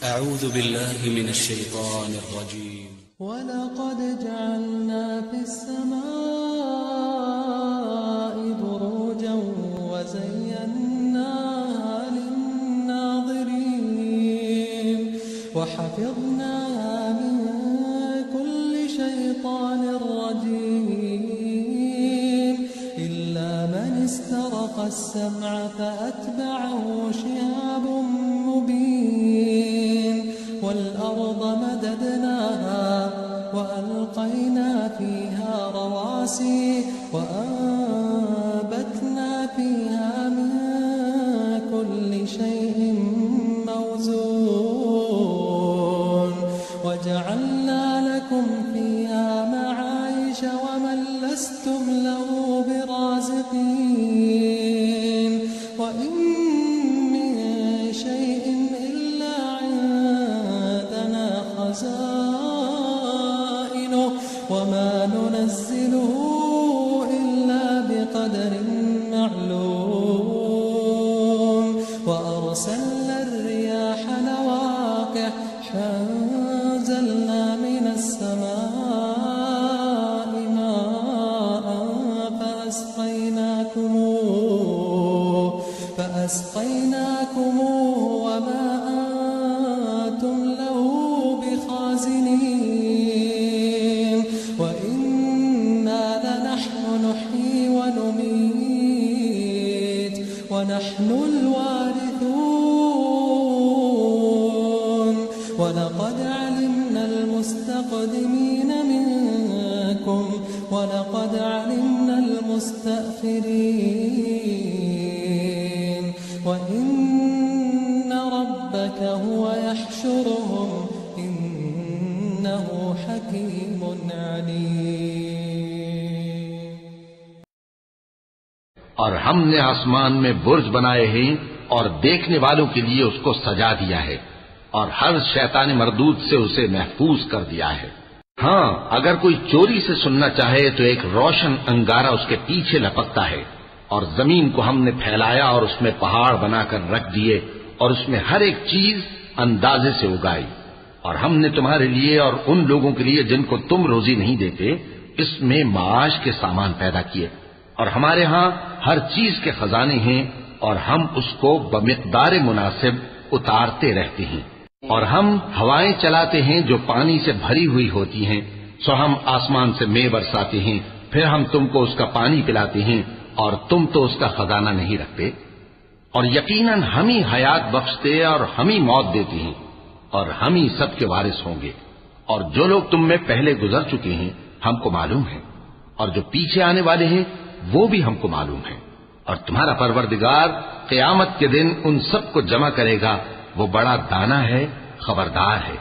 أعوذ بالله من الشيطان الرجيم ولقد جعلنا في السماء بروجا وزيناها للناظرين وحفظناها من كل شيطان رجيم إلا من استرق السمع فأتبعه شهاب مبين والأرض مددناها وألقينا فيها رواسي وأنبتنا فيها من كل شيء موزون وجعلنا لكم فيها معايش ومن لستم له برازقين وإن من شيء إلا عندنا خزائنه وما ننزله إلا بقدر معلوم وأرسلنا الرياح لواقح فأنزلنا من السماء ماء فأسقيناكموه وما أنتم له بخازنين وإنا لنحن نحيي ونميت ونحن الوارثون ولقد علمنا المستقدمين منكم ولقد علمنا المستأخرين وإن ربك هو يحشرهم إنه حكيم عليم। और हमने आसमान में बुर्ज बनाए हैं और देखने वालों के लिए उसको सजा दिया है और हर शैतान मरदूद से उसे महफूज कर दिया है। हाँ, अगर कोई चोरी से सुनना चाहे तो एक रोशन अंगारा उसके पीछे लपकता है और जमीन को हमने फैलाया और उसमें पहाड़ बनाकर रख दिए और उसमें हर एक चीज अंदाजे से उगाई और हमने तुम्हारे लिए और उन लोगों के लिए जिनको तुम रोजी नहीं देते इसमें माश के सामान पैदा किए और हमारे यहाँ हर चीज के खजाने हैं और हम उसको बमिकदार मुनासिब उतारते रहते हैं और हम हवाएं चलाते हैं जो पानी से भरी हुई होती हैं। सो हम आसमान से मेंह बरसाते हैं, फिर हम तुमको उसका पानी पिलाते हैं और तुम तो उसका खजाना नहीं रखते। और यकीनन हम ही हयात बख्शते और हम ही मौत देते हैं और हम ही सबके वारिस होंगे। और जो लोग तुम में पहले गुजर चुके हैं हमको मालूम है और जो पीछे आने वाले हैं वो भी हमको मालूम है। और तुम्हारा परवरदिगार क़यामत के दिन उन सबको जमा करेगा, वो बड़ा दाना है, खबरदार है।